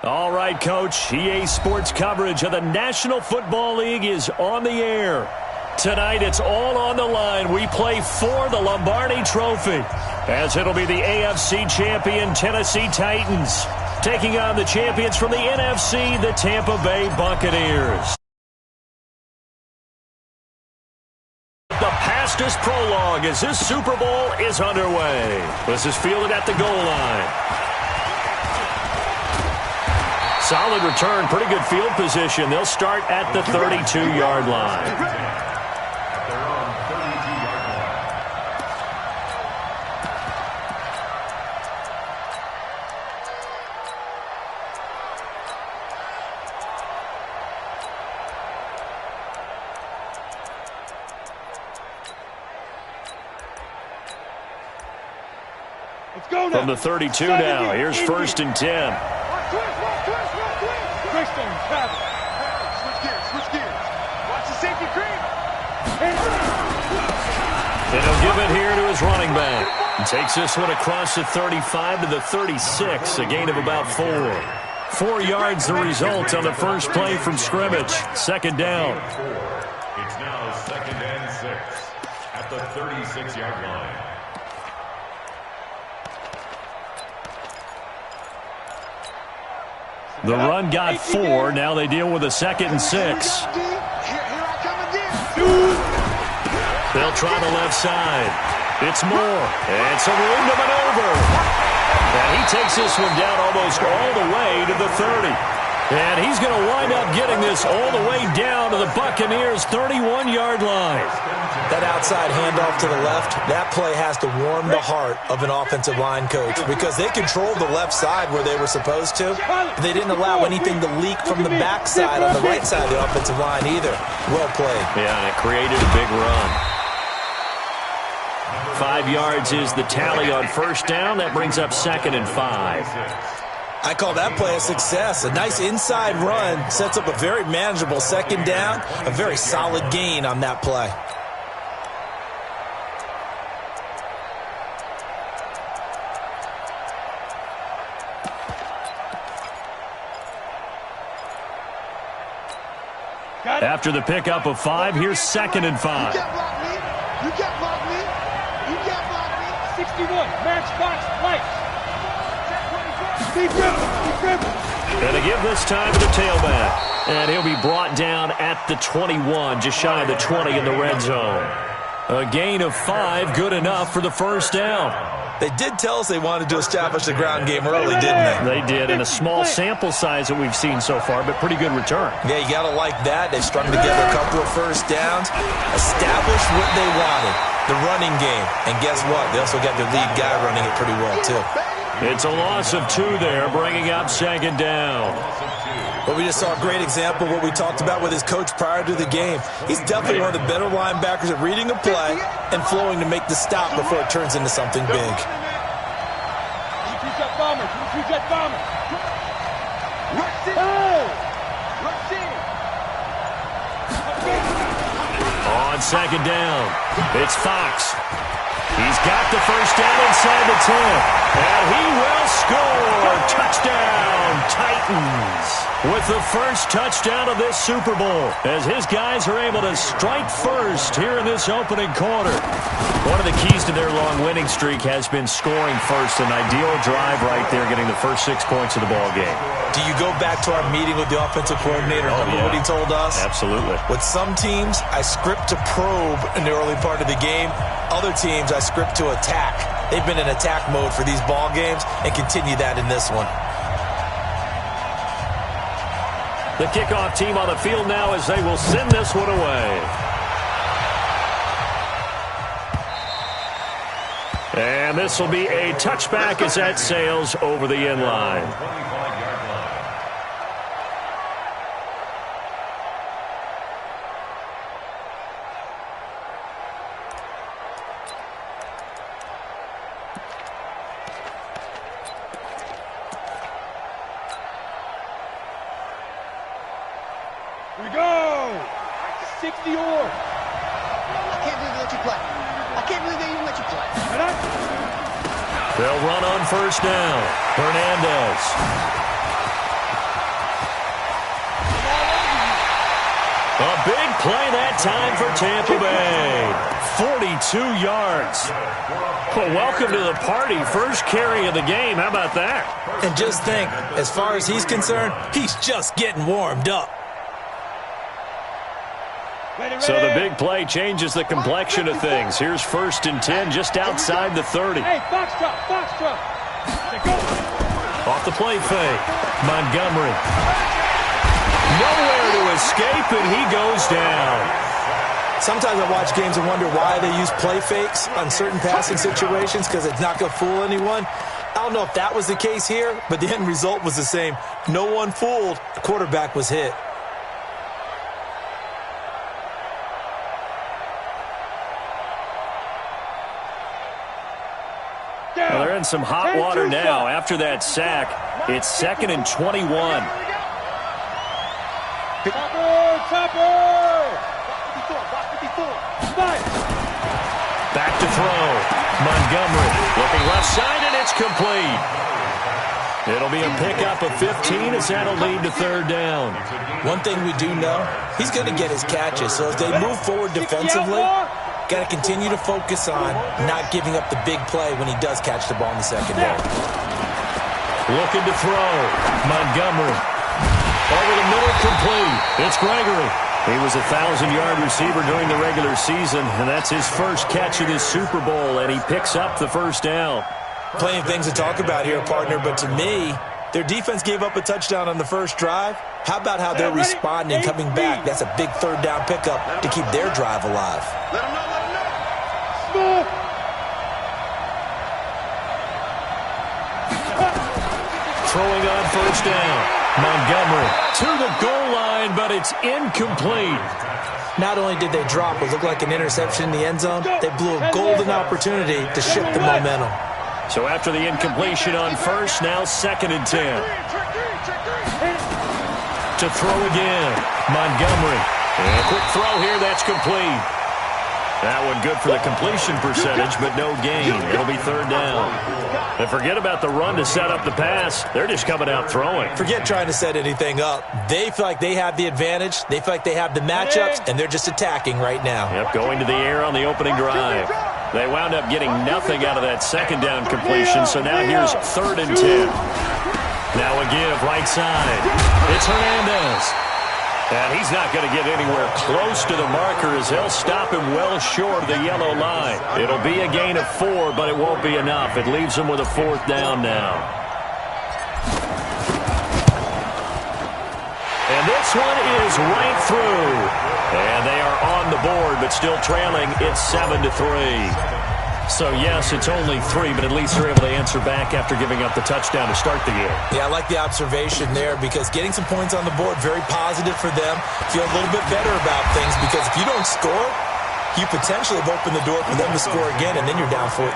All right, Coach. EA Sports coverage of the National Football League is on the air. Tonight, it's all on the line. We play for the Lombardi Trophy, as it'll be the AFC champion Tennessee Titans taking on the champions from the NFC, the Tampa Bay Buccaneers. The fastest prologue as this Super Bowl is underway. This is fielded at the goal line. Solid return, pretty good field position. They'll start at the 32-yard line. From the 32 now, here's 1st and 10. Switch gears. Watch the safety creep. And he'll give it here to his running back. He takes this one across the 35 to the 36, a gain of about 4. 4 yards the result on the first play from scrimmage. 2nd down. It's now 2nd and 6 at the 36-yard line. The run got 4. Now they deal with a 2nd and 6. They'll try the left side. It's Moore. It's a room to maneuver. And he takes this one down almost all the way to the 30. And he's going to wind up getting this all the way down to the Buccaneers' 31-yard line. That outside handoff to the left, that play has to warm the heart of an offensive line coach because they controlled the left side where they were supposed to. They didn't allow anything to leak from the backside on the right side of the offensive line either. Well played. Yeah, and it created a big run. 5 yards is the tally on 1st down. That brings up 2nd and 5. I call that play a success. A nice inside run sets up a very manageable 2nd down. A very solid gain on that play. After the pickup of 5, here's 2nd and 5. You can't block me. 61, match box, lights. And to give this time to the tailback. And he'll be brought down at the 21, just shy of the 20 in the red zone. A gain of 5, good enough for the 1st down. They did tell us they wanted to establish the ground game early, didn't they? They did, in a small sample size that we've seen so far, but pretty good return. Yeah, you got to like that. They've strung together a couple of 1st downs, established what they wanted, the running game. And guess what? They also got their lead guy running it pretty well, too. It's a loss of 2 there, bringing up 2nd down. But we just saw a great example of what we talked about with his coach prior to the game. He's definitely one of the better linebackers at reading a play and flowing to make the stop before it turns into something big. On 2nd down, it's Fox. He's got the 1st down inside the 10. And he will score. Touchdown, Titans. With the first touchdown of this Super Bowl, as his guys are able to strike first here in this opening quarter. One of the keys to their long winning streak has been scoring first. An ideal drive right there, getting the first 6 points of the ball game. Do you go back to our meeting with the offensive coordinator? Remember what he told us? Absolutely. With some teams, I script to probe in the early part of the game. Other teams, I script to attack. They've been in attack mode for these ball games and continue that in this one. The kickoff team on the field now as they will send this one away. And this will be a touchback as that sails over the end line. Here we go! 60 or. I can't believe they let you play. I can't believe they even let you play. They'll run on 1st down. Hernandez. A big play that time for Tampa Bay. 42 yards. Well, welcome to the party. First carry of the game. How about that? And just think, as far as he's concerned, he's just getting warmed up. So the big play changes the complexion of things. Here's 1st and 10 just outside the 30. Hey, box drop. Off the play fake. Montgomery. Nowhere to escape, and he goes down. Sometimes I watch games and wonder why they use play fakes on certain passing situations, because it's not going to fool anyone. I don't know if that was the case here, but the end result was the same. No one fooled. The quarterback was hit. Well, they're in some hot water now. After that sack, it's 2nd and 21. Topper! Back to throw. Montgomery looking left side, and it's complete. It'll be a pickup of 15 as that'll lead to 3rd down. One thing we do know, he's going to get his catches. So as they move forward defensively, got to continue to focus on not giving up the big play when he does catch the ball in the secondary. Looking to throw. Montgomery. Over the middle, complete. It's Gregory. He was a 1,000-yard receiver during the regular season, and that's his first catch of this Super Bowl, and he picks up the 1st down. Plenty of things to talk about here, partner, but to me, their defense gave up a touchdown on the first drive. How about how they're responding, coming back? That's a big 3rd down pickup to keep their drive alive. Let him know. Throwing on 1st down. Montgomery to the goal line, but it's incomplete. Not only did they drop what looked like an interception in the end zone, they blew a golden opportunity to shift the momentum. So after the incompletion on 1st, now 2nd and 10. To throw again. Montgomery. And a quick throw here, that's complete. That one good for the completion percentage, but no gain. It'll be 3rd down. And forget about the run to set up the pass. They're just coming out throwing. Forget trying to set anything up. They feel like they have the advantage. They feel like they have the matchups, and they're just attacking right now. Yep, going to the air on the opening drive. They wound up getting nothing out of that 2nd down completion, so now here's 3rd and 10. Now a give right side. It's Hernandez. And he's not going to get anywhere close to the marker as they'll stop him well short of the yellow line. It'll be a gain of 4, but it won't be enough. It leaves him with a 4th down now. And this one is right through. And they are on the board, but still trailing. It's 7-3. So, yes, it's only 3, but at least they're able to answer back after giving up the touchdown to start the game. Yeah, I like the observation there because getting some points on the board, very positive for them. Feel a little bit better about things because if you don't score, you potentially have opened the door for them to score again, and then you're down 14.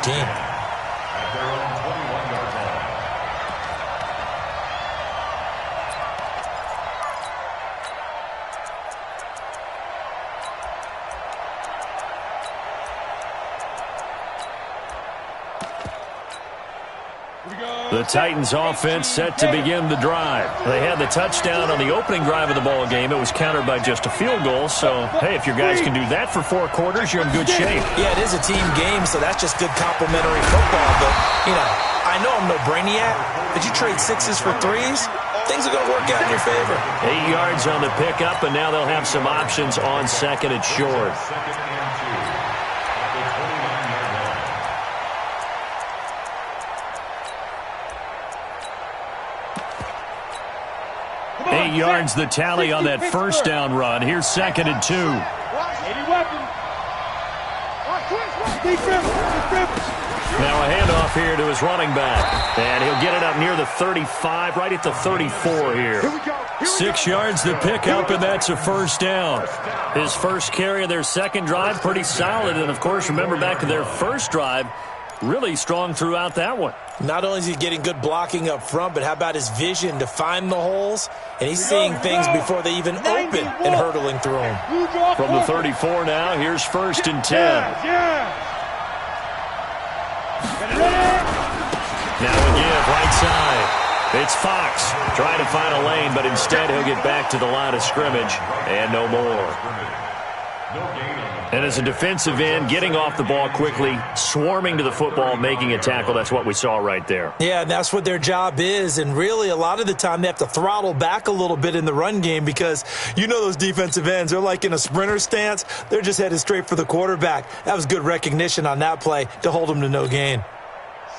The Titans offense set to begin the drive. They had the touchdown on the opening drive of the ball game. It was countered by just a field goal. So, hey, if your guys can do that for 4 quarters, you're in good shape. Yeah, it is a team game, so that's just good complimentary football. But, you know, I know I'm no brainiac, but you trade 6s for 3s, things are going to work out in your favor. 8 yards on the pickup, and now they'll have some options on 2nd and short. Eight yards the tally on that 1st down run. Here's 2nd and 2. Now a handoff here to his running back. And he'll get it up near the 35, right at the 34 here. 6 yards to pick up, and that's a 1st down. His first carry of their 2nd drive, pretty solid. And, of course, remember back to their 1st drive, really strong throughout that one. Not only is he getting good blocking up front, but how about his vision to find the holes? And he's seeing things before they even open and hurtling through them. From the 34 now, here's 1st and 10. Now a give right side. It's Fox trying to find a lane, but instead he'll get back to the line of scrimmage and no more. And as a defensive end, getting off the ball quickly, swarming to the football, making a tackle, that's what we saw right there. Yeah, and that's what their job is. And really, a lot of the time, they have to throttle back a little bit in the run game because you know those defensive ends, they're like in a sprinter stance. They're just headed straight for the quarterback. That was good recognition on that play to hold them to no gain.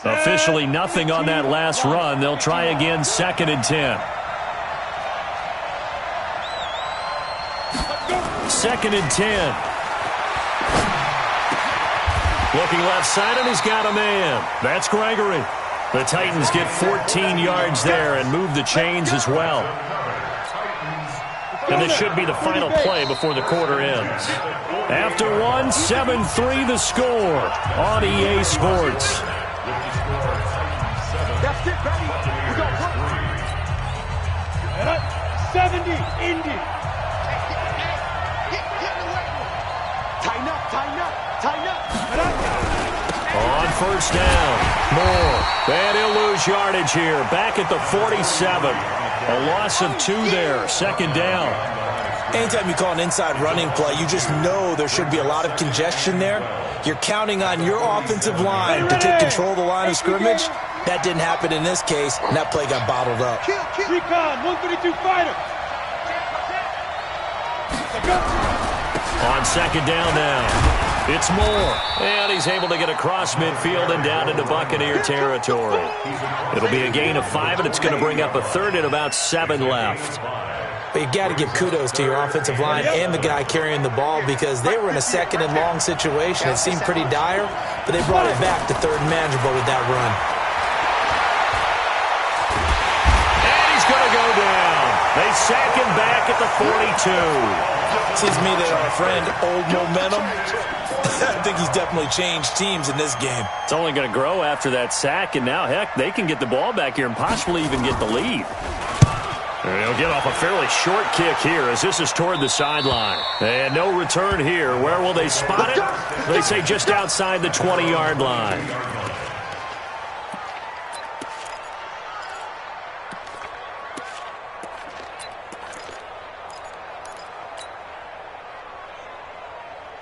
Officially nothing on that last run. They'll try again, 2nd and 10. 2nd and 10. Looking left side, and he's got a man. That's Gregory. The Titans get 14 yards there and move the chains as well. And this should be the final play before the quarter ends. After one, 7-3 the score on EA Sports. That's it, baby. We got one. 70, Indy. Tighten up, tighten up, tighten up. On first down, Moore. And he'll lose yardage here. Back at the 47. A loss of 2 there. 2nd down. Anytime you call an inside running play, you just know there should be a lot of congestion there. You're counting on your offensive line to take control of the line of scrimmage. That didn't happen in this case, and that play got bottled up. Recon, 132 fighter. On 2nd down now. It's Moore, and he's able to get across midfield and down into Buccaneer territory. It'll be a gain of 5, and it's going to bring up a 3rd and about 7 left. But you got to give kudos to your offensive line and the guy carrying the ball because they were in a 2nd and long situation. It seemed pretty dire, but they brought it back to 3rd and manageable with that run. And he's going to go down. They sack him back at the 42. Seems to me that our friend, Old Momentum, I think he's definitely changed teams in this game. It's only going to grow after that sack, and now, heck, they can get the ball back here and possibly even get the lead. They'll get off a fairly short kick here as this is toward the sideline. And no return here. Where will they spot it? They say just outside the 20-yard line.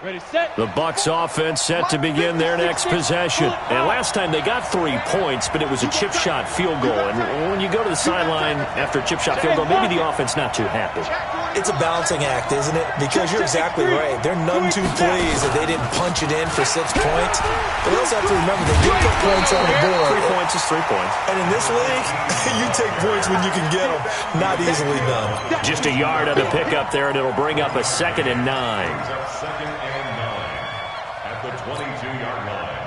Ready, set. The Bucs offense set to begin their next possession. And last time they got 3 points, but it was a chip shot field goal. And when you go to the sideline after a chip shot field goal, maybe the offense not too happy. It's a balancing act, isn't it? Because you're exactly right. There are none too pleased that they didn't punch it in for 6 points. But you also have to remember they did put points on the board. 3 points is 3 points. And in this league, you take points when you can get them. Not easily done. Just a yard on the pickup there, and it'll bring up a 2nd and 9. 2nd and 9 at the 22-yard line.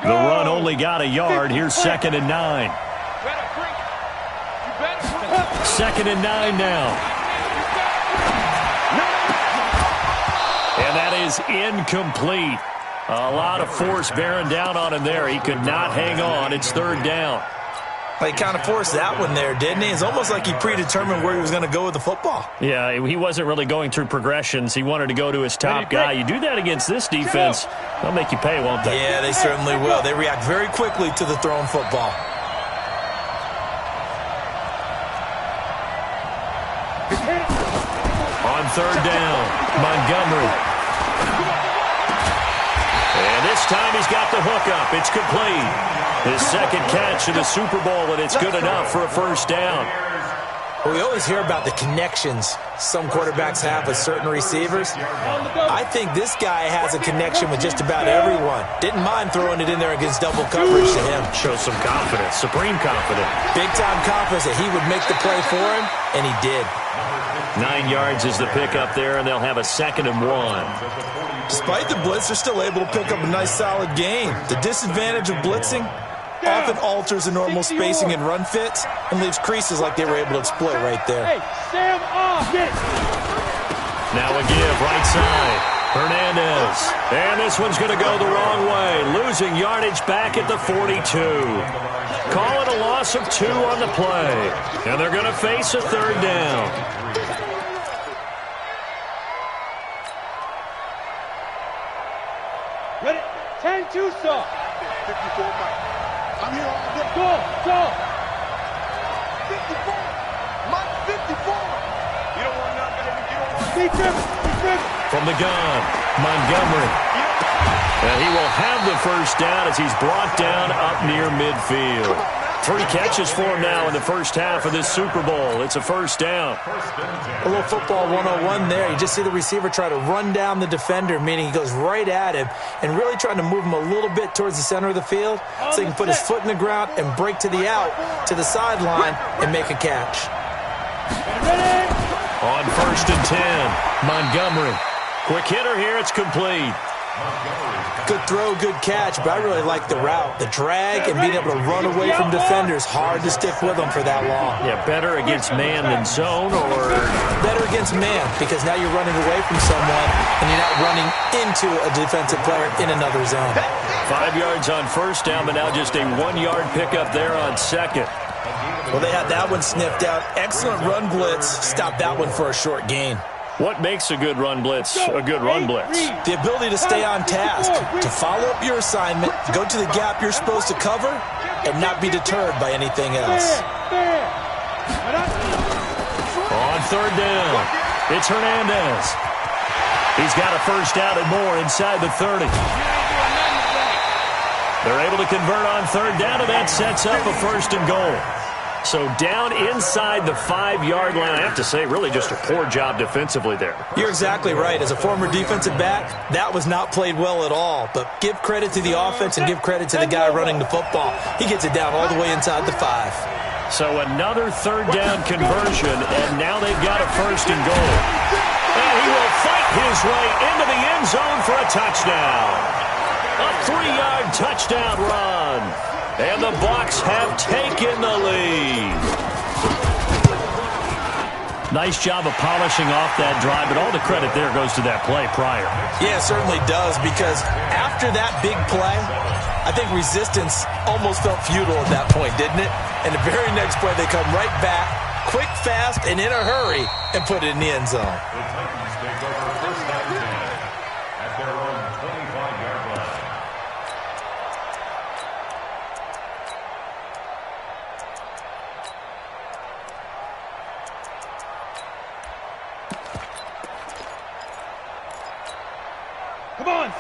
The run only got a yard. Here's 2nd and 9. 2nd and 9 now. And that is incomplete. A lot of force bearing down on him there. He could not hang on. It's 3rd down. He kind of forced that one there, didn't he? It's almost like he predetermined where he was going to go with the football. Yeah, he wasn't really going through progressions. He wanted to go to his top guy. You do that against this defense, they'll make you pay, won't they? Yeah, they certainly will. They react very quickly to the thrown football. On 3rd down, Montgomery. And this time he's got the hook up. It's complete. His 2nd catch in the Super Bowl, and it's good enough for a 1st down. Well, we always hear about the connections some quarterbacks have with certain receivers. I think this guy has a connection with just about everyone. Didn't mind throwing it in there against double coverage to him. Shows some confidence, supreme confidence. Big-time confidence that he would make the play for him, and he did. 9 yards is the pickup there, and they'll have a 2nd and 1. Despite the blitz, they're still able to pick up a nice, solid gain. The disadvantage of blitzing often alters the normal spacing and run fits and leaves creases like they were able to exploit right there. Hey, Sam off. Now a give, right side. Hernandez. And this one's going to go the wrong way. Losing yardage back at the 42. Call it a loss of 2 on the play. And they're going to face a 3rd down. Ready, 10-2 soft. 54 I'm here all day. Go. Be driven. From the gun, Montgomery. And he will have the first down as he's brought down up near midfield. 3 catches for him now in the first half of this Super Bowl. It's a first down. A little football 101 there. You just see the receiver try to run down the defender, meaning he goes right at him and really trying to move him a little bit towards the center of the field so he can put his foot in the ground and break to the out, to the sideline, and make a catch. On 1st and 10, Montgomery. Quick hitter here, it's complete. Good throw, good catch, but I really like the route. The drag and being able to run away from defenders, hard to stick with them for that long. Yeah, better against man than zone, or? Better against man, because now you're running away from someone and you're not running into a defensive player in another zone. 5 yards on first down, but now just a 1-yard pickup there on second. Well, they had that one sniffed out. Excellent run blitz. Stopped that one for a short gain. What makes a good run blitz a good run blitz? The ability to stay on task, to follow up your assignment, go to the gap you're supposed to cover, and not be deterred by anything else. On 3rd down, it's Hernandez. He's got a first down and more inside the 30. They're able to convert on 3rd down, and that sets up a 1st and goal. So down inside the 5-yard line. I have to say, really just a poor job defensively there. You're exactly right. As a former defensive back, that was not played well at all. But give credit to the offense and give credit to the guy running the football. He gets it down all the way inside the 5. So another 3rd down conversion, and now they've got a 1st and goal. And he will fight his way into the end zone for a touchdown. A 3-yard touchdown run. And the Bucs have taken the lead. Nice job of polishing off that drive, but all the credit there goes to that play prior. Yeah, it certainly does, because after that big play, I think resistance almost felt futile at that point, didn't it? And the very next play, they come right back, quick, fast, and in a hurry, and put it in the end zone. The Titans take over 1st and 10 at their own 25-yard line.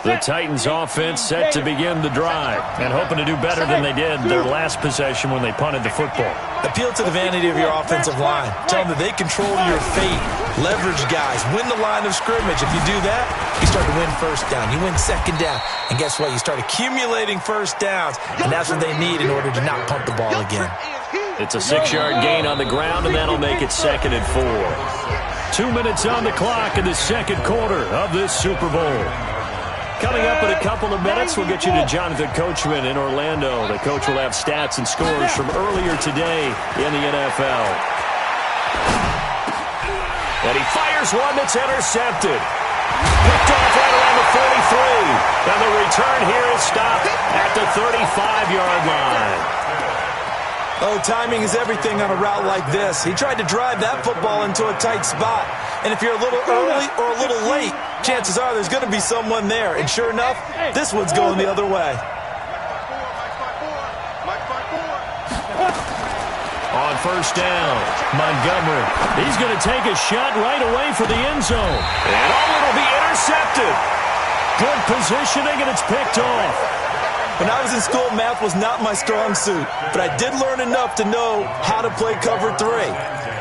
The Titans offense set to begin the drive and hoping to do better than they did their last possession when they punted the football. Appeal to the vanity of your offensive line. Tell them that they control your fate. Leverage guys. Win the line of scrimmage. If you do that, you start to win 1st down. You win 2nd down. And guess what? You start accumulating 1st downs. And that's what they need in order to not pump the ball again. It's a 6-yard gain on the ground, and that'll make it 2nd and 4. 2 minutes on the clock in the 2nd quarter of this Super Bowl. Coming up in a couple of minutes, we'll get you to Jonathan Coachman in Orlando. The coach will have stats and scores from earlier today in the NFL. And he fires one that's intercepted. Picked off right around the 43. And the return here is stopped at the 35-yard line. Oh, timing is everything on a route like this. He tried to drive that football into a tight spot. And if you're a little early or a little late, chances are there's going to be someone there. And sure enough, this one's going the other way. On 1st down, Montgomery. He's going to take a shot right away for the end zone. And it'll be intercepted. Good positioning, and it's picked off. When I was in school, math was not my strong suit, but I did learn enough to know how to play cover 3.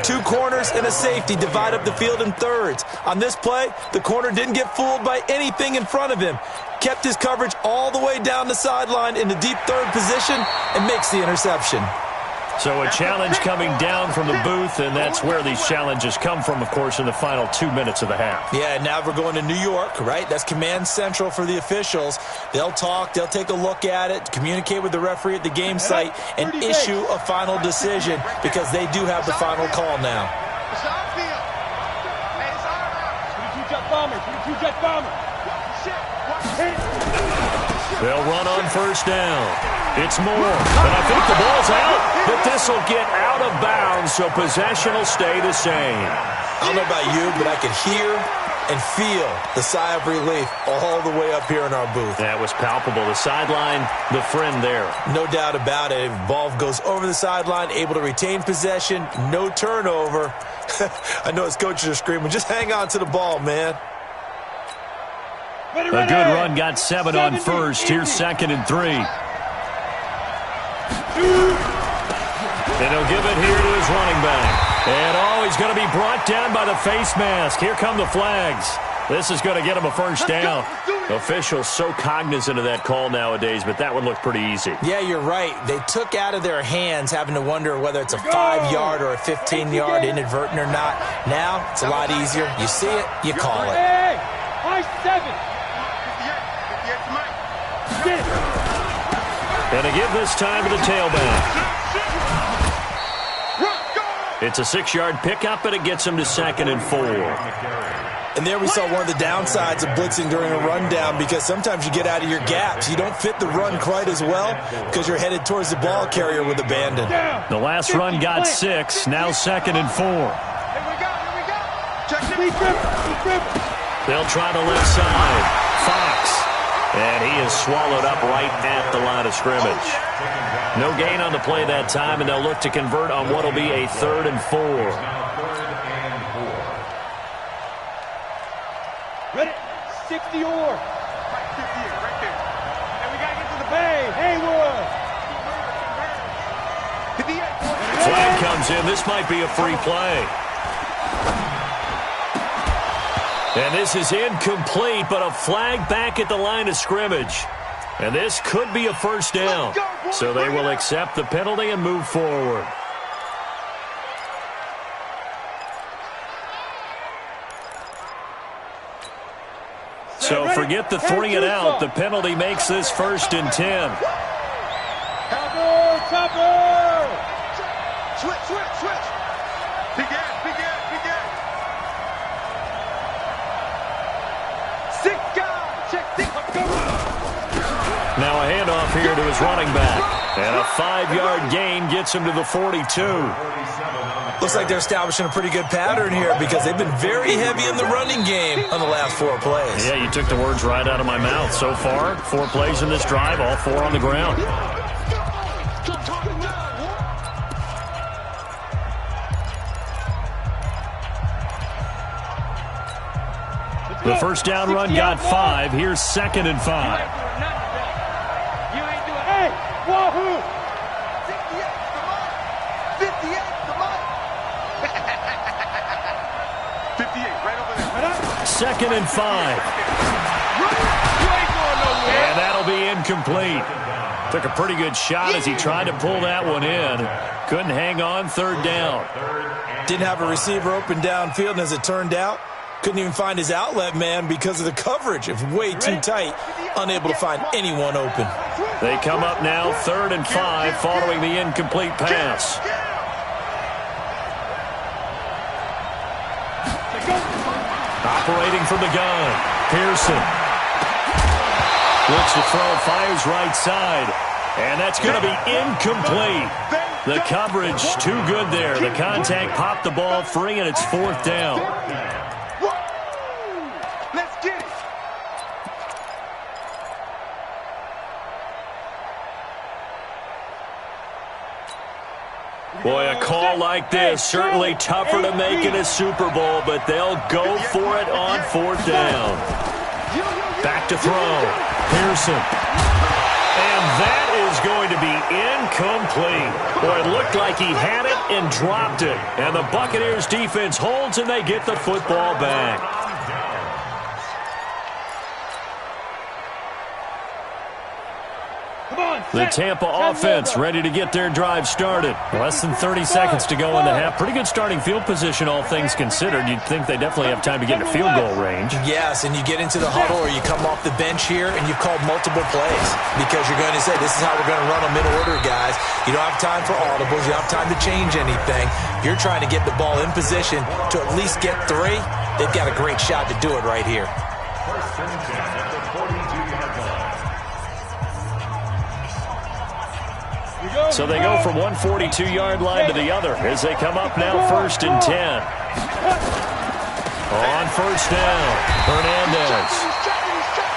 2 corners and a safety divide up the field in thirds. On this play, the corner didn't get fooled by anything in front of him. Kept his coverage all the way down the sideline in the deep 3rd position and makes the interception. So a challenge coming down from the booth, and that's where these challenges come from, of course, in the final 2 minutes of the half. Yeah, now we're going to New York, right? That's command central for the officials. They'll talk, they'll take a look at it, communicate with the referee at the game site, and issue a final decision because they do have the final call now. 22-jet bomber. 22-jet bomber. They'll run on 1st down. It's Moore, and I think the ball's out, but this will get out of bounds, so possession will stay the same. I don't know about you, but I could hear and feel the sigh of relief all the way up here in our booth. That was palpable. The sideline, the friend there. No doubt about it. Ball goes over the sideline, able to retain possession, no turnover. I know his coaches are screaming, just hang on to the ball, man. A good run got 7 on first. Here's 2nd and 3. And he'll give it here to his running back. And, he's going to be brought down by the face mask. Here come the flags. This is going to get him a first down. Officials so cognizant of that call nowadays, but that would look pretty easy. Yeah, you're right. They took out of their hands having to wonder whether it's a 5-yard or a 15-yard inadvertent or not. Now, it's a lot easier. You see it, you call it. Hey, high 7. And to give this time to the tailback. It's a 6-yard pickup, and it gets him to 2nd and 4. And there we saw one of the downsides of blitzing during a rundown, because sometimes you get out of your gaps. You don't fit the run quite as well because you're headed towards the ball carrier with abandon. The last run got 6, now 2nd and 4. They'll try the left side. Fox. And he is swallowed up right at the line of scrimmage. No gain on the play that time, and they'll look to convert on what will be a 3rd and 4. Ready? 60 or. 58 right there. And we got to get to the bay. Haywood. Flag comes in. This might be a free play. And this is incomplete, but a flag back at the line of scrimmage. And this could be a first down. So they will accept the penalty and move forward. So forget the 3 and out. The penalty makes this 1st and 10. Topper! Switch. Big ass. Now a handoff here to his running back. And a 5-yard gain gets him to the 42. Looks like they're establishing a pretty good pattern here because they've been very heavy in the running game on the last 4 plays. Yeah, you took the words right out of my mouth. So far, 4 plays in this drive, all 4 on the ground. The first down run got 5. Here's 2nd and 5. Hey, wahoo! 58, come on. 58, right over there. 2nd and 5. And that'll be incomplete. Took a pretty good shot as he tried to pull that one in. Couldn't hang on. 3rd down. Didn't have a receiver open downfield, and as it turned out, couldn't even find his outlet man because of the coverage. It's way too tight, unable to find anyone open. They come up now 3rd and 5 following the incomplete pass. Operating from the gun, Pearson. Looks to throw, fires right side. And that's going to be incomplete. The coverage too good there. The contact popped the ball free, and it's 4th down. Let's get it. Boy, a call like this, certainly tougher to make in a Super Bowl, but they'll go for it on 4th down. Back to throw. Pearson. And that is going to be incomplete. Boy, it looked like he had it and dropped it. And the Buccaneers defense holds, and they get the football back. The Tampa offense ready to get their drive started. Less than 30 seconds to go in the half. Pretty good starting field position, all things considered. You'd think they definitely have time to get into field goal range. Yes, and you get into the huddle or you come off the bench here and you've called multiple plays because you're going to say, this is how we're going to run them in order, guys. You don't have time for audibles. You don't have time to change anything. You're trying to get the ball in position to at least get 3. They've got a great shot to do it right here. First and 10 at the 42-yard line. So they go from one 42-yard line to the other as they come up now 1st and 10. On 1st down, Hernandez.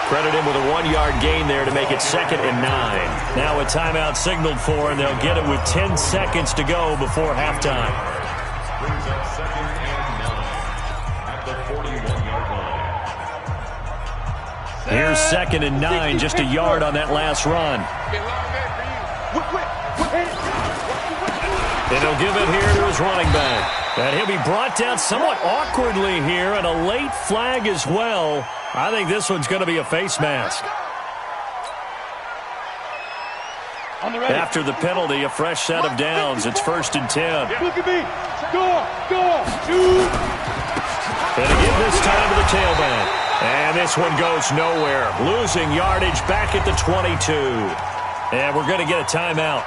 Credit him with a 1-yard gain there to make it 2nd and 9. Now a timeout signaled for, and they'll get it with 10 seconds to go before halftime. Brings up 2nd and 9 at the 41-yard line. Here's 2nd and 9, just a yard on that last run. And he'll give it here to his running back. And he'll be brought down somewhat awkwardly here, and a late flag as well. I think this one's going to be a face mask. After the penalty, a fresh set of downs. It's 1st and 10. Look at me. Go, shoot. And again this time to the tailback. And this one goes nowhere. Losing yardage back at the 22. And we're going to get a timeout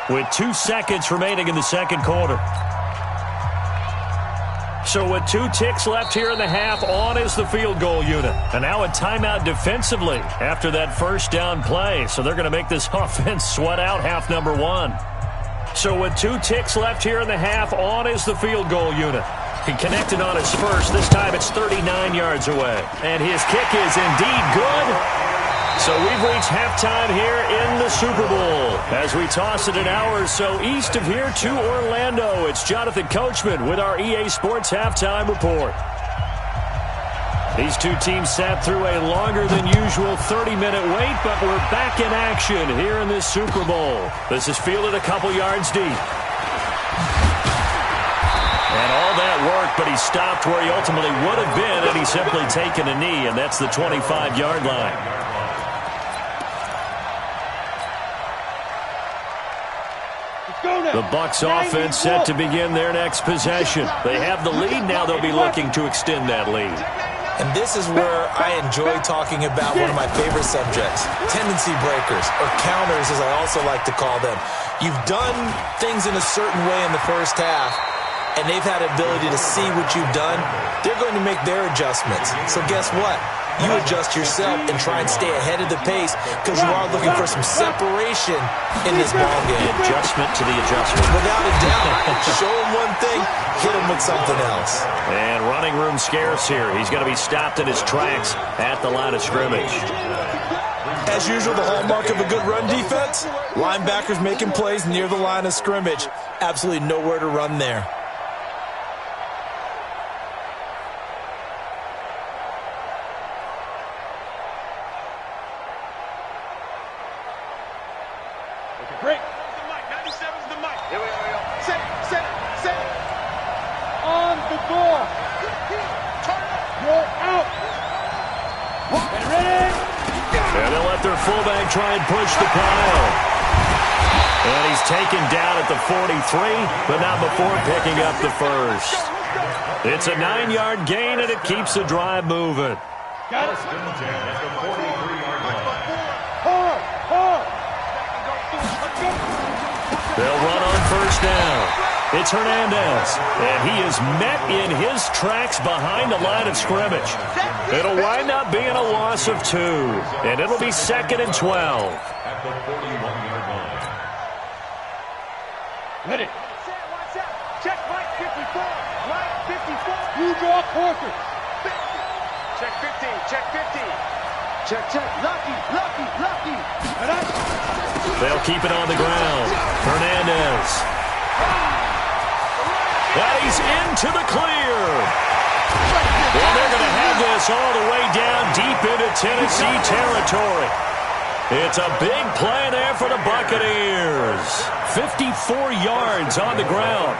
with 2 seconds remaining in the second quarter. So with 2 ticks left here in the half, on is the field goal unit. And now a timeout defensively after that first down play. So they're going to make this offense sweat out half number 1. So with 2 ticks left here in the half, on is the field goal unit. He connected on his first. This time it's 39 yards away. And his kick is indeed good. So we've reached halftime here in the Super Bowl as we toss it an hour or so east of here to Orlando. It's Jonathan Coachman with our EA Sports Halftime Report. These two teams sat through a longer than usual 30-minute wait, but we're back in action here in this Super Bowl. This is fielded a couple yards deep. And all that worked, but he stopped where he ultimately would have been had he simply taken a knee, and that's the 25-yard line. The Bucs offense set to begin their next possession. They have the lead. Now they'll be looking to extend that lead. And this is where I enjoy talking about one of my favorite subjects, tendency breakers, or counters as I also like to call them. You've done things in a certain way in the first half, and they've had ability to see what you've done. They're going to make their adjustments. So guess what? You adjust yourself and try and stay ahead of the pace because you are looking for some separation in this ball game. Adjustment to the adjustment. Without a doubt. Show him one thing, hit him with something else. And running room scarce here. He's going to be stopped in his tracks at the line of scrimmage. As usual, the hallmark of a good run defense, linebackers making plays near the line of scrimmage. Absolutely nowhere to run there. Break. 97's the mic. Here we go. Set. On the ball. You're out. Ready? And they'll let their fullback try and push the pile. And he's taken down at the 43, but not before picking up the first. It's a 9-yard gain, and it keeps the drive moving. Got it. At the 43-yard line. Hard. They'll run on first down. It's Hernandez, and he is met in his tracks behind the line of scrimmage. It'll wind up being a loss of 2, and it'll be 2nd and 12. At the 41-yard line. Ready. Check right 54. Right 54. You draw quarters. Check 15. Check. Lucky. They'll keep it on the ground. Hernandez. And he's into the clear. And they're going to have this all the way down deep into Tennessee territory. It's a big play there for the Buccaneers. 54 yards on the ground.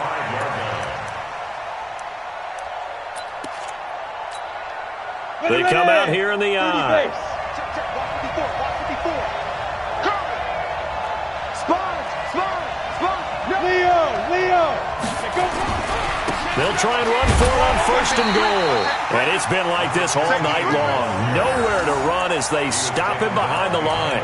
They come out here in the eye. Leo. They'll try and run for it on 1st and goal. And it's been like this all night long. Nowhere to run as they stop him behind the line.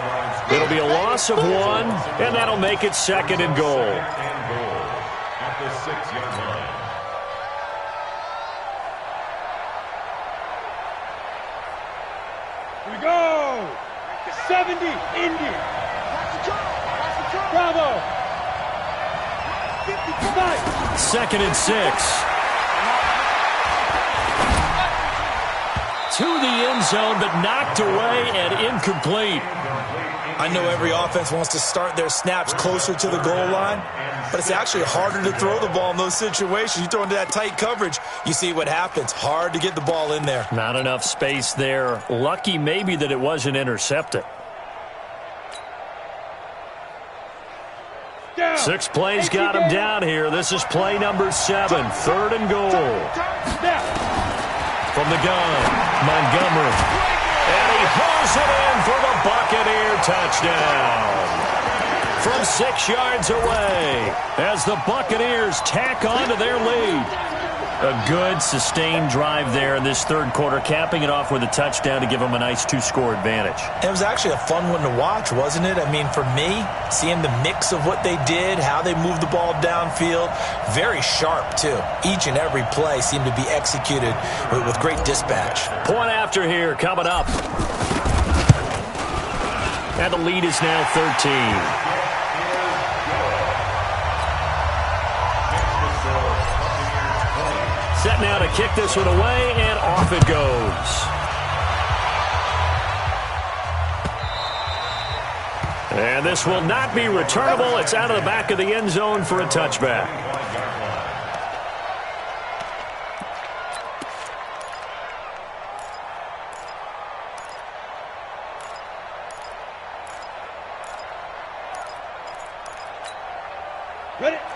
It'll be a loss of 1, and that'll make it 2nd and goal. At the 6-yard line. Here we go. 70, Indy. Bravo. 2nd and 6. to the end zone, but knocked away and incomplete. I know every offense wants to start their snaps closer to the goal line, but it's actually harder to throw the ball in those situations. You throw into that tight coverage, you see what happens. Hard to get the ball in there. Not enough space there. Lucky maybe that it wasn't intercepted. 6 plays got him down here. This is play number 7, 3rd and goal. From the gun, Montgomery. And he hauls it in for the Buccaneer touchdown. From 6 yards away as the Buccaneers tack on to their lead. A good, sustained drive there in this third quarter, capping it off with a touchdown to give them a nice 2-score advantage. It was actually a fun one to watch, wasn't it? I mean, for me, seeing the mix of what they did, how they moved the ball downfield, very sharp, too. Each and every play seemed to be executed with great dispatch. Point after here coming up. And the lead is now 13. Set now to kick this one away, and off it goes. And this will not be returnable. It's out of the back of the end zone for a touchback.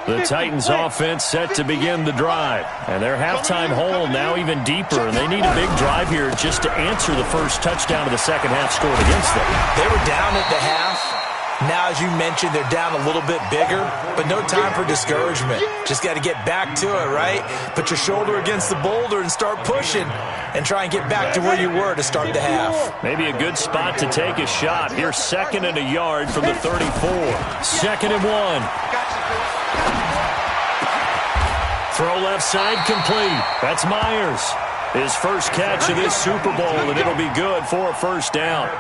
The Titans offense set to begin the drive. And their halftime hole now even deeper. And they need a big drive here just to answer the first touchdown of the second half scored against them. They were down at the half. Now, as you mentioned, they're down a little bit bigger, but no time for discouragement. Just got to get back to it, right? Put your shoulder against the boulder and start pushing and try and get back to where you were to start the half. Maybe a good spot to take a shot. Here's 2nd and a yard from the 34. 2nd and 1. Throw left side complete. That's Myers. His first catch of this Super Bowl, and it'll be good for a first down.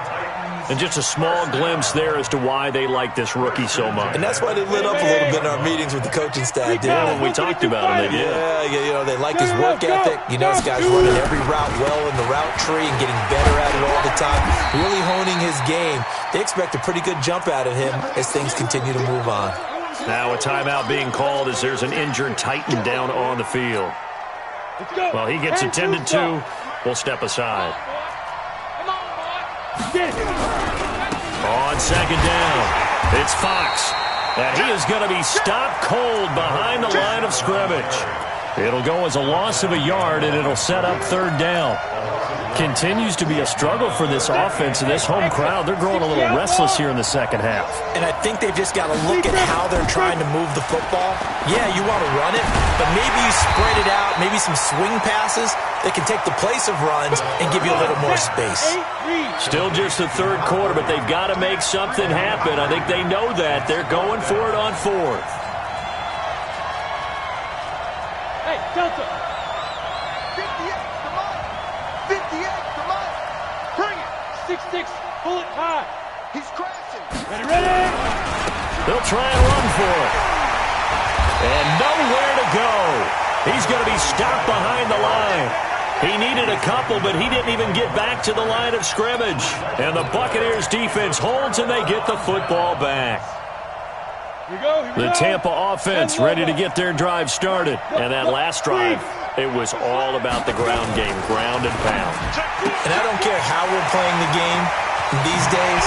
And just a small glimpse there as to why they like this rookie so much. And that's why they lit up a little bit in our meetings with the coaching staff, didn't they? We talked about him, they did. Yeah, you know, they like his work ethic. You know, this guy's running every route well in the route tree and getting better at it all the time, really honing his game. They expect a pretty good jump out of him as things continue to move on. Now a timeout being called as there's an injured Titan down on the field. Well, he gets attended to. We'll step aside. On 2nd down, it's Fox. And he is going to be stopped cold behind the line of scrimmage. It'll go as a loss of a yard, and it'll set up 3rd down. Continues to be a struggle for this offense and this home crowd. They're growing a little restless here in the second half. And I think they've just got to look at how they're trying to move the football. Yeah, you want to run it, but maybe you spread it out, maybe some swing passes that can take the place of runs and give you a little more space. Still just the 3rd quarter, but they've got to make something happen. I think they know that. They're going for it on 4th. Hey, Delta. 6'6", pull it high. He's crashing. Ready? They'll try and run for it. And nowhere to go. He's going to be stopped behind the line. He needed a couple, but he didn't even get back to the line of scrimmage. And the Buccaneers defense holds, and they get the football back. The Tampa offense ready to get their drive started. And that last drive, it was all about the ground game, ground and pound. And I don't care how we're playing the game these days,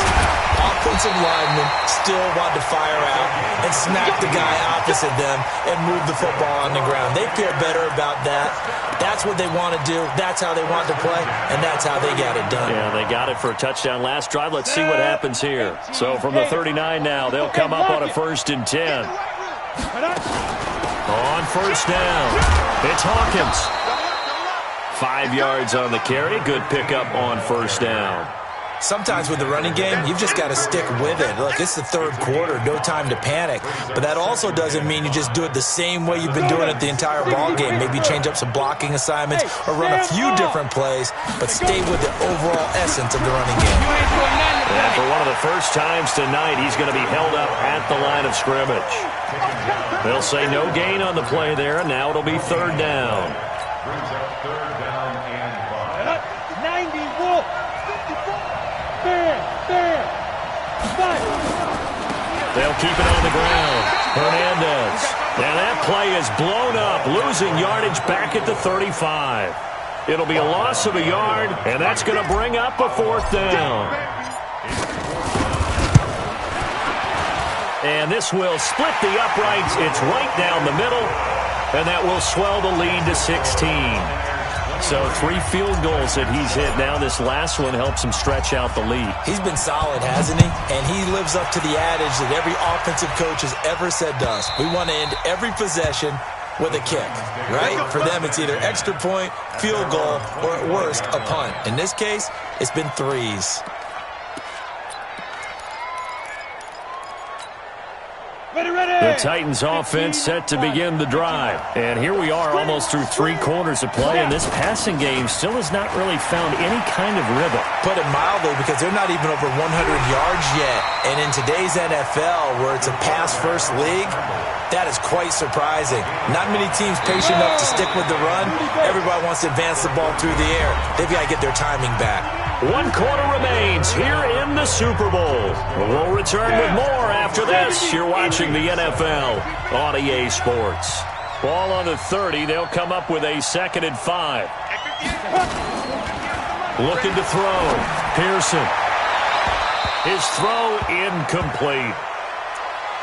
offensive linemen still want to fire out and smack the guy opposite them and move the football on the ground. They feel better about that. That's what they want to do. That's how they want to play, and that's how they got it done. Yeah, they got it for a touchdown last drive. Let's see what happens here. So from the 39 now, they'll come up on a 1st and 10. On 1st down, it's Hawkins. 5 yards on the carry. Good pickup on 1st down. Sometimes with the running game, you've just got to stick with it. Look, it's the 3rd quarter, no time to panic. But that also doesn't mean you just do it the same way you've been doing it the entire ball game. Maybe change up some blocking assignments or run a few different plays, but stay with the overall essence of the running game. And for one of the first times tonight, he's going to be held up at the line of scrimmage. They'll say no gain on the play there, and now it'll be 3rd down. Brings up 3rd down and 5. 90, Wolf. Fair. Fight. They'll keep it on the ground. Hernandez. And that play is blown up, losing yardage back at the 35. It'll be a loss of a yard, and that's going to bring up a 4th down. And this will split the uprights. It's right down the middle, and that will swell the lead to 16. So 3 field goals that he's hit now. This last one helps him stretch out the lead. He's been solid, hasn't he? And he lives up to the adage that every offensive coach has ever said to us. We want to end every possession with a kick, right? For them, it's either extra point, field goal, or at worst, a punt. In this case, it's been 3s. The Titans offense set to begin the drive. And here we are almost through 3 quarters of play, and this passing game still has not really found any kind of rhythm. Put it mildly, because they're not even over 100 yards yet. And in today's NFL, where it's a pass-first league, that is quite surprising. Not many teams patient enough to stick with the run. Everybody wants to advance the ball through the air. They've got to get their timing back. 1 quarter remains here in the Super Bowl. We'll return with more after this. You're watching the NFL on EA Sports. Ball on the 30. They'll come up with a 2nd and 5. Looking to throw. Pearson. His throw incomplete.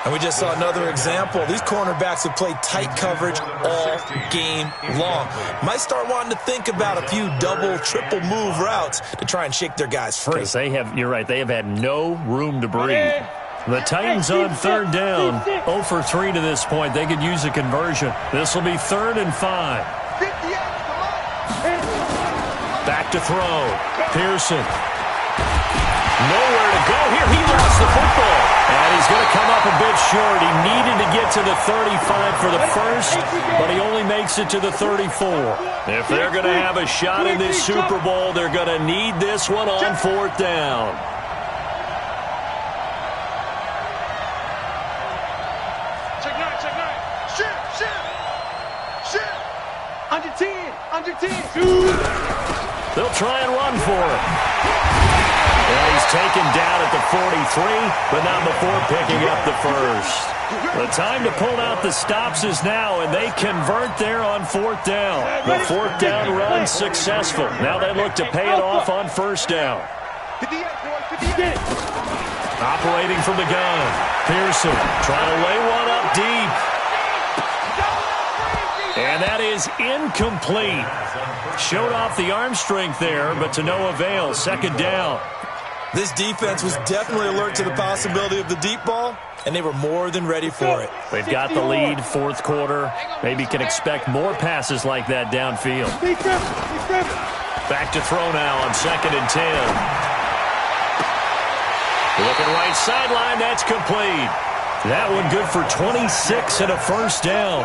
And we just saw another example. These cornerbacks have played tight coverage all game long. Might start wanting to think about a few double, triple move routes to try and shake their guys free. Because you're right, they have had no room to breathe. The Titans on 3rd down, 0 for 3 to this point. They could use a conversion. This will be 3rd and 5. Back to throw. Pearson. Nowhere to go here. He lost the football. And he's going to come up a bit short. He needed to get to the 35 for the first, but he only makes it to the 34. If they're going to have a shot in this Super Bowl, they're going to need this one on 4th down. Check 9. Shit. Under 10. They'll try and run for it. And he's taken down at the 43, but not before picking up the first. The time to pull out the stops is now, and they convert there on 4th down. The 4th down run successful. Now they look to pay it off on 1st down. Operating from the gun. Pearson trying to lay one up deep. And that is incomplete. Showed off the arm strength there, but to no avail. 2nd down. This defense was definitely alert to the possibility of the deep ball, and they were more than ready for it. They've got the lead, 4th quarter. Maybe can expect more passes like that downfield. Back to throw now on 2nd and 10. Looking right sideline, that's complete. That one good for 26 and a 1st down.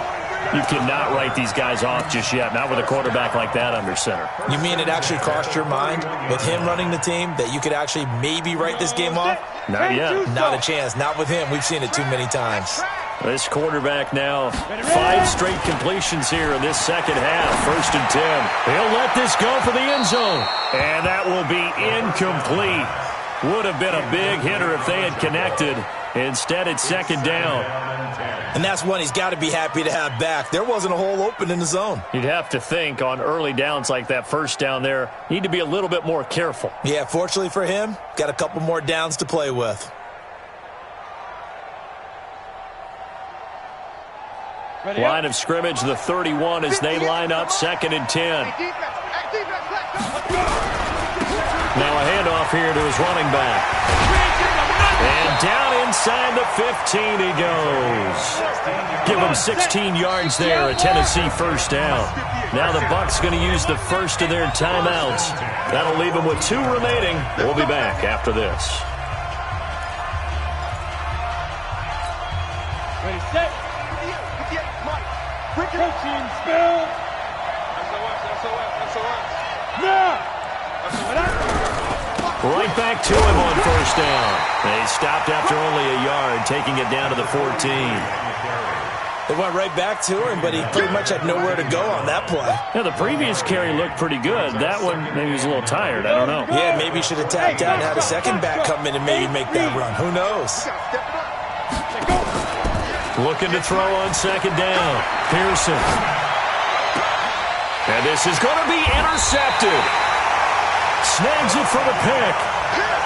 You cannot write these guys off just yet, not with a quarterback like that under center. You mean it actually crossed your mind with him running the team that you could actually maybe write this game off? Not yet. Not a chance. Not with him. We've seen it too many times. This quarterback now, 5 straight completions here in this 2nd half. 1st and 10. He'll let this go for the end zone. And that will be incomplete. Would have been a big hitter if they had connected. Instead, it's 2nd down. And that's one he's got to be happy to have back. There wasn't a hole open in the zone. You'd have to think on early downs like that 1st down there, need to be a little bit more careful. Yeah, fortunately for him, got a couple more downs to play with. Line of scrimmage, the 31 as they line up 2nd and 10. Now a handoff here to his running back. And down inside the 15 he goes. Give him 16 yards there, a Tennessee 1st down. Now the Bucs going to use the first of their timeouts. That'll leave them with 2 remaining. We'll be back after this. Ready, set. Coaching spell. Now. Right back to him on 1st down. They stopped after only a yard, taking it down to the 14. They went right back to him, but he pretty much had nowhere to go on that play. Yeah, the previous carry looked pretty good. That one, maybe he was a little tired. I don't know. Yeah, maybe he should have tapped out and had a second back come in and maybe make that run. Who knows? Looking to throw on second down. Pearson. And this is going to be intercepted. Snags it for the pick.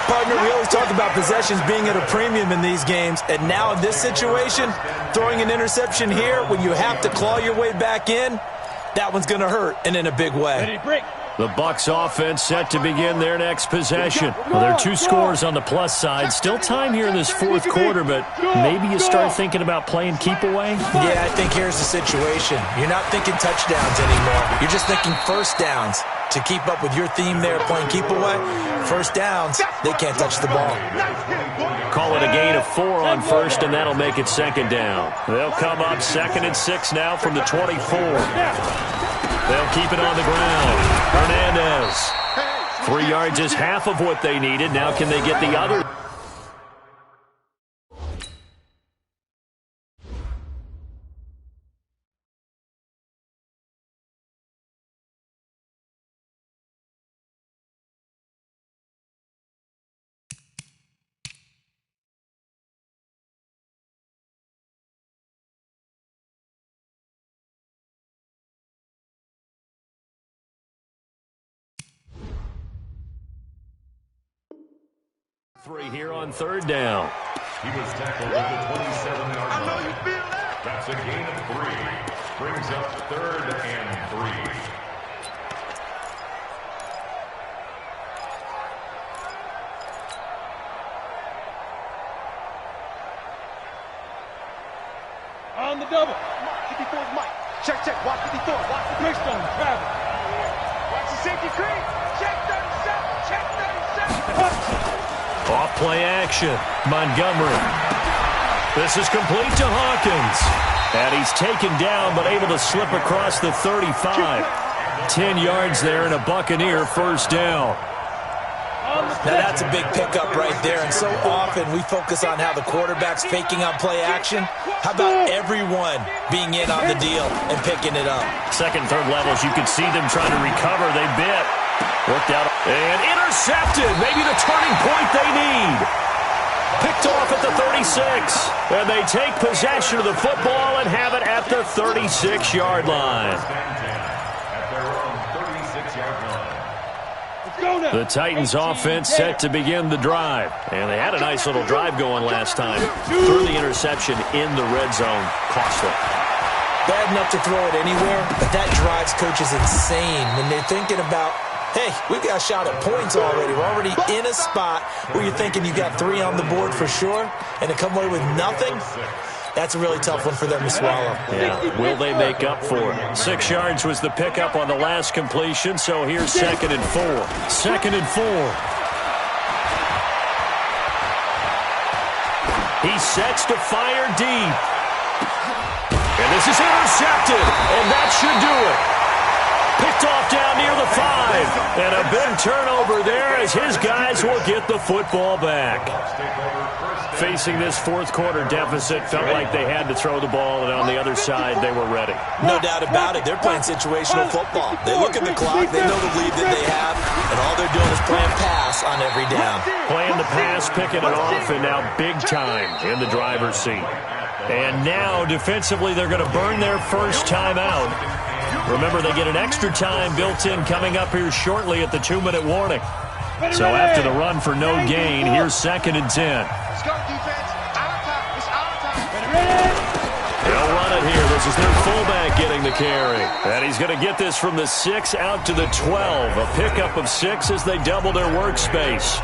Partner, we always talk about possessions being at a premium in these games, and now in this situation, throwing an interception here when you have to claw your way back in, that one's going to hurt, and in a big way. The Bucs offense set to begin their next possession. Well, there are two scores on the plus side. Still time here in this fourth quarter, but maybe you start thinking about playing keep away? Yeah, I think here's the situation. You're not thinking touchdowns anymore. You're just thinking first downs. To keep up with your theme there, playing keep away, first downs, they can't touch the ball. Call it a gain of 4 on first, and that'll make it second down. They'll come up 2nd and 6 now from the 24. They'll keep it on the ground. Hernandez. 3 yards is half of what they needed. Now can they get the other? Three here on third down. He was tackled at the 27-yard line. That's a gain of 3. Brings up 3rd and 3. On the double. 54's Mike. Check, check. Watch 54. Watch the Mixed on travel. Watch the safety screen. Check 37. Check 37. Off play action. Montgomery. This is complete to Hawkins. And he's taken down but able to slip across the 35. 10 yards there and a Buccaneer first down. Now that's a big pickup right there, and so often we focus on how the quarterback's faking on play action. How about everyone being in on the deal and picking it up? Second, third levels, you could see them trying to recover. They bit. Worked out. And intercepted. Maybe the turning point they need. Picked off at the 36. And they take possession of the football and have it at the 36-yard line. At their own 36-yard line. The Titans offense set to begin the drive. And they had a nice little drive going last time. Threw the interception in the red zone. Costly. Bad enough to throw it anywhere, but that drives coaches insane when they're thinking about, hey, we've got a shot at points already. We're already in a spot where you're thinking you got 3 on the board for sure, and to come away with nothing, that's a really tough one for them to swallow. Yeah, will they make up for it? 6 yards was the pickup on the last completion, so here's 2nd and 4. 2nd and 4. He sets to fire deep. And this is intercepted, and that should do it. Picked off down near the 5. And a big turnover there as his guys will get the football back. Facing this fourth quarter deficit, felt like they had to throw the ball, and on the other side, they were ready. No doubt about it. They're playing situational football. They look at the clock, they know the lead that they have, and all they're doing is playing pass on every down. Playing the pass, picking it off, and now big time in the driver's seat. And now, defensively, they're going to burn their first time out. Remember, they get an extra time built in coming up here shortly at the 2-minute warning. So after the run for no gain, here's 2nd and 10. Let's go, defense. Our time. It's our time. They'll run it here. This is their fullback getting the carry. And he's going to get this from the 6 out to the 12. A pickup of 6 as they double their workspace.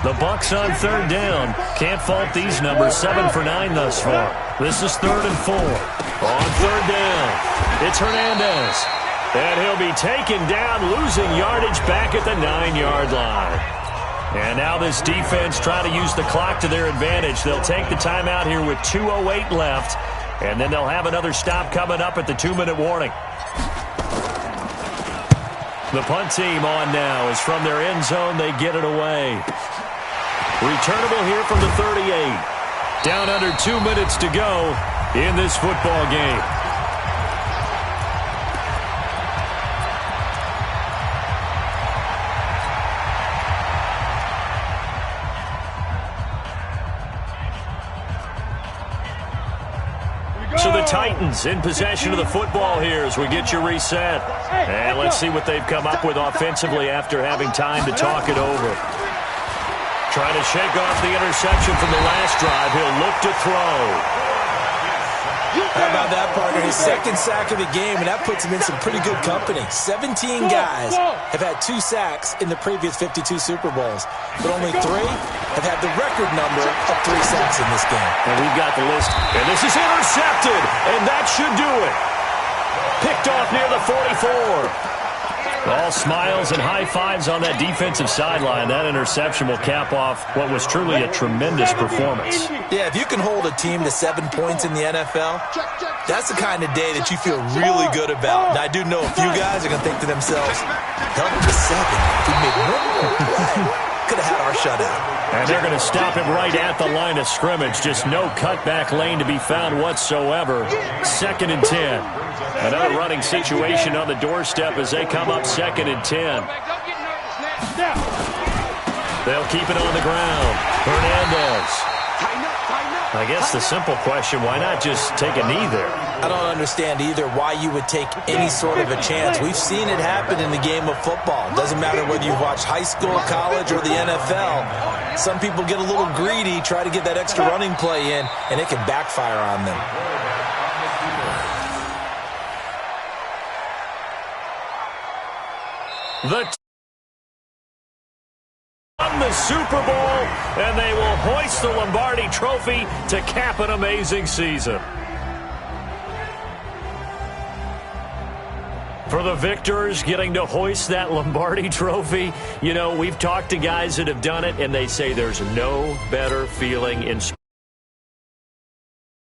The Bucs on 3rd down. Can't fault these numbers. 7 for 9 thus far. This is 3rd and 4. On 3rd down, it's Hernandez. And he'll be taken down, losing yardage back at the 9-yard line. And now this defense trying to use the clock to their advantage. They'll take the timeout here with 2:08 left. And then they'll have another stop coming up at the 2-minute warning. The punt team on now is from their end zone. They get it away. Returnable here from the 38. Down under 2 minutes to go. in this football game. So the Titans in possession of the football here as we get you reset. And let's see what they've come up with offensively after having time to talk it over. Trying to shake off the interception from the last drive. He'll look to throw. How about that, partner? His second sack of the game, and that puts him in some pretty good company. 17 guys have had 2 sacks in the previous 52 Super Bowls, but only 3 have had the record number of 3 sacks in this game. And we've got the list, and this is intercepted, and that should do it. Picked off near the 44. All smiles and high fives on that defensive sideline. That interception will cap off what was truly a tremendous performance. Yeah, if you can hold a team to 7 points in the NFL, that's the kind of day that you feel really good about. And I do know a few guys are going to think to themselves, hell, it was 7. If we made one more play, could have had our shutout. And they're going to stop him right at the line of scrimmage. Just no cutback lane to be found whatsoever. 2nd and 10. Another running situation on the doorstep as they come up 2nd and 10. They'll keep it on the ground. Hernandez. I guess the simple question, why not just take a knee there? I don't understand either why you would take any sort of a chance. We've seen it happen in the game of football. It doesn't matter whether you've watched high school, college, or the NFL. Some people get a little greedy, try to get that extra running play in, and it can backfire on them. Won the Super Bowl, and they will hoist the Lombardi Trophy to cap an amazing season. For the victors, getting to hoist that Lombardi Trophy, you know, we've talked to guys that have done it, and they say there's no better feeling in sports.